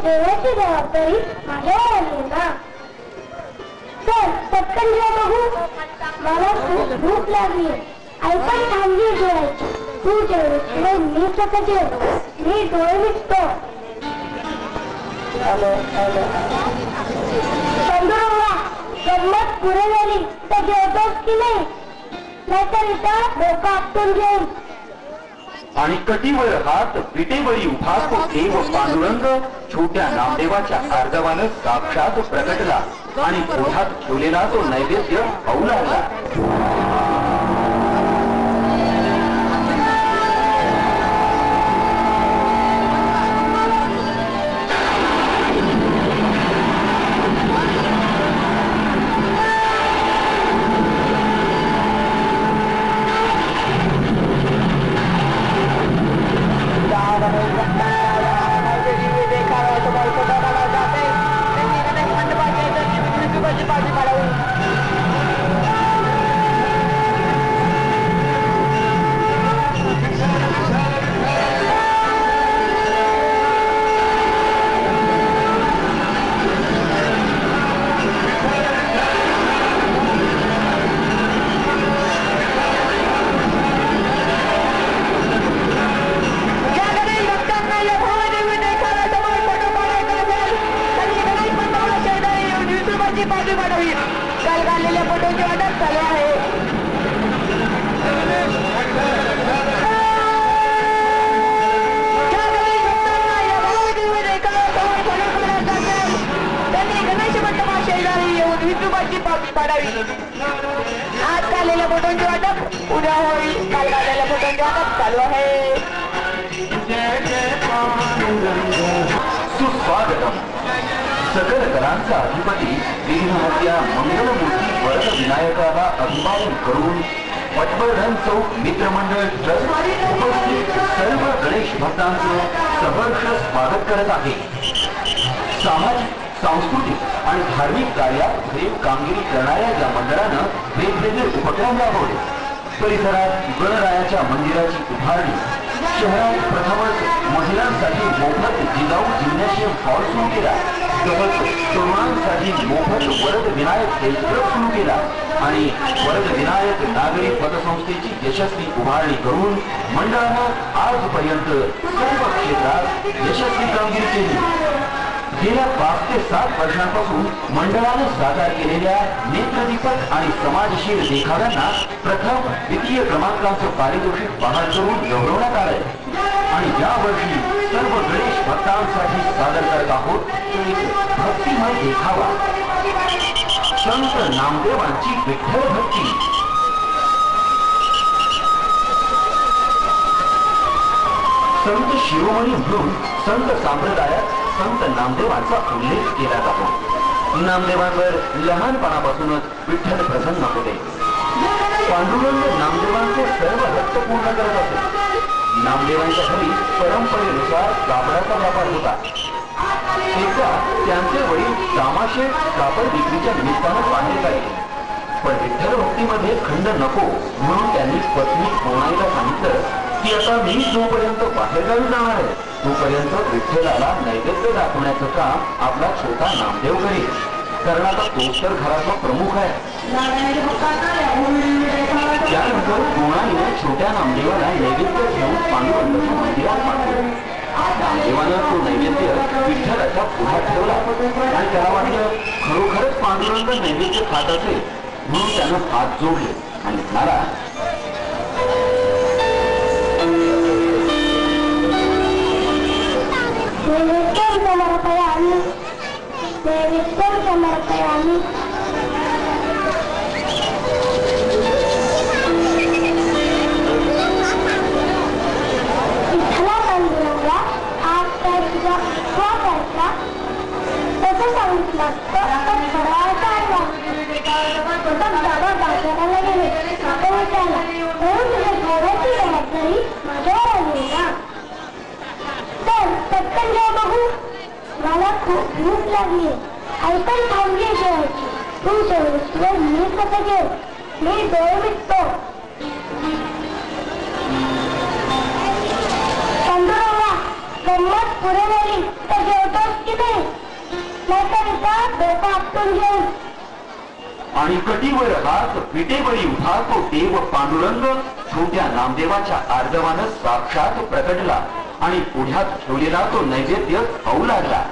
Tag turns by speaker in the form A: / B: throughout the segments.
A: जेवायची जबाबदारी माझ्यावर आली ना. चल पटकन जेव बघू. मला खूप भूक लागली. आई पण थांबली जेवायची. तू जेवलीस मी स्वतः जेव. मी डोळे मिटतो. पांडुरंगा, गंमत पुरे झाली तर जेवतोस की नाही? नाहीतर इथं डोकं आपटून घेऊन.
B: आणि कटीवर हात विटेवरी उभा तो देव पांडुरंग छोट्या नामदेवाच्या आर्दवानं साक्षात प्रकटला आणि पोटात ठेवलेला तो नैवेद्य खाऊ लागला.
C: काल घाललेल्या फोटोची वाटप चालू आहे. त्यांनी गणेश मंडपा शेजारी येऊन विठोबाची पावती पाडावी. आज घाललेल्या फोटोची वाटप उद्या होईल. काल घाललेल्या फोटोची वाटप चालू आहे.
B: सुस्वागतम. सकल कलांचा अधिपती विघ्नहर्त्या मंगलमूर्ती वरद विनायकाला अभिवादन करून पटवर्धन चौक मित्रमंडळ ट्रस्ट उपस्थित सर्व गणेश भक्तांचं सहर्ष स्वागत करत आहे. सामाजिक, सांस्कृतिक आणि धार्मिक कार्यात भरीव कामगिरी करणाऱ्या या मंडळानं वेगवेगळे उपक्रम राबवले. परिसरात गणरायाच्या मंदिराची उभारणी, शहरात प्रथमच महिलांसाठी मोफत जिजाऊ जिम्नॅशियम हॉल सुरू केला, तसंच तरुणांसाठी मोफत वरद विनायक हेल्थ क्लब सुरू केला आणि वरद विनायक नागरी पतसंस्थेची यशस्वी उभारणी करून मंडळानं आजपर्यंत सर्व क्षेत्रात यशस्वी कामगिरी केली. गेल्या 5 ते 7 वर्षांपासून मंडळानं साकार केलेल्या नेत्रदीपक आणि समाजशील देखाव्यांना प्रथम द्वितीय क्रमांकाचं पारितोषिक बहाल करून गौरवण्यात आलंय. आणि यावर्षी सर्व गणेश भक्तांसाठी सादर करत आहोत एक भक्तिमय देखावा, संत नामदेवांची विठ्ठल भक्ती. संत शिरोमणी म्हणून संत संप्रदायात संत नामदेवांचा उल्लेख केला जातो. नामदेवांवर लहानपणापासूनच विठ्ठल प्रसन्न होते. पांडुरंग नामदेवांचे सर्व हट्ट पूर्ण करत असे. नामदेवांच्या घरी परंपरेनुसार कापडाचा व्यापार होता. एकदा त्यांचे वडील तामाशे कापड विक्रीच्या निमित्तानं बाहेर गेले. पण विठ्ठल भक्तीमध्ये खंड नको म्हणून त्यांनी पत्नी कोणाईला सांगितलं की आता मी जोपर्यंत बाहेरगावी जाणार आहे तोपर्यंत विठ्ठलाला नैवेद्य दाखवण्याचं काम आपला छोटा नामदेव करेल. कारण आता तोच तर घराचा प्रमुख आहे. त्यानंतर कोणाईने छोट्या नामदेवाला नैवेद्य घेऊन पांडुरंगाच्या मंदिरात पाठवलं. नामदेवानं तो नैवेद्य विठ्ठलाच्या पुढ्यात ठेवला आणि त्याला वाटलं खरोखरच पांडुरंग नैवेद्य खात असेल म्हणून त्यानं हात जोडले आणि म्हणाला,
A: समर्पयामि नैवेद्यं समर्पयामि. विठ्ठला पांडुरंगा, आज काय तुझा उपवास आहे का? तसं सांगितलं तर आपण फराळाचा आणला. बाबा बाजाराला गेले, आपण विचारला म्हणून तुझ्या जेवणाची जबाबदारी माझ्यावर आली ना. चल पटकन जेव बघू. मला खूप भूक लागली. आई पण थांबली जेवायची. तू जेवलीस मी स्वतः जेव. मी डोळे मिटतो. पांडुरंगा, गंमत पुरे झाली तर जेवतोस की नाहीतर इथं डोकं आपटून घेऊन.
B: आणि कटीवर हात विटेवरी उठा तो देव पांडुरंग छोट्या नामदेवाच्या आर्दवानं साक्षात प्रकटला आणि पुढ्यात ठेवलेला तो नैवेद्य खाऊ लागला.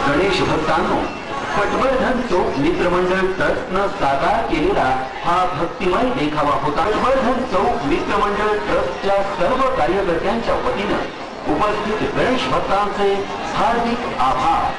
B: गणेश भक्तांनो, पटवर्धन चौक मित्रमंडळ ट्रस्टनं साकार केलेला हा भक्तिमय देखावा होता. पटवर्धन चौक मित्रमंडळ ट्रस्टच्या सर्व कार्यकर्त्यांच्या वतीनं उपस्थित गणेश भक्तांचे हार्दिक आभार.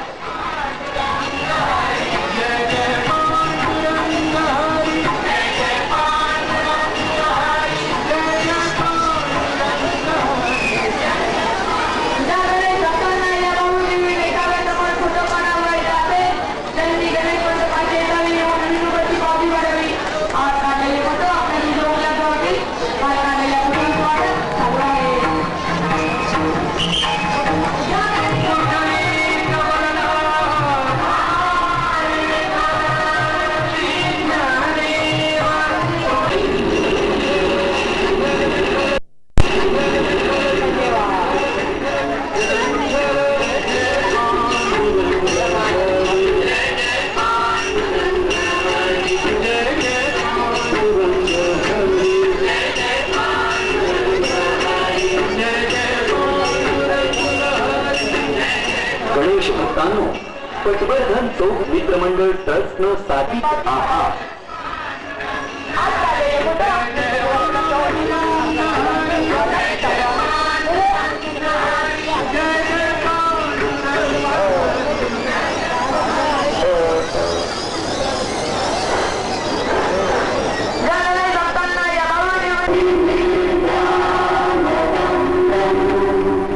B: गणेश भक्तांनो, पटवर्धन चौक मित्रमंडळ ट्रस्टनं साधित आहार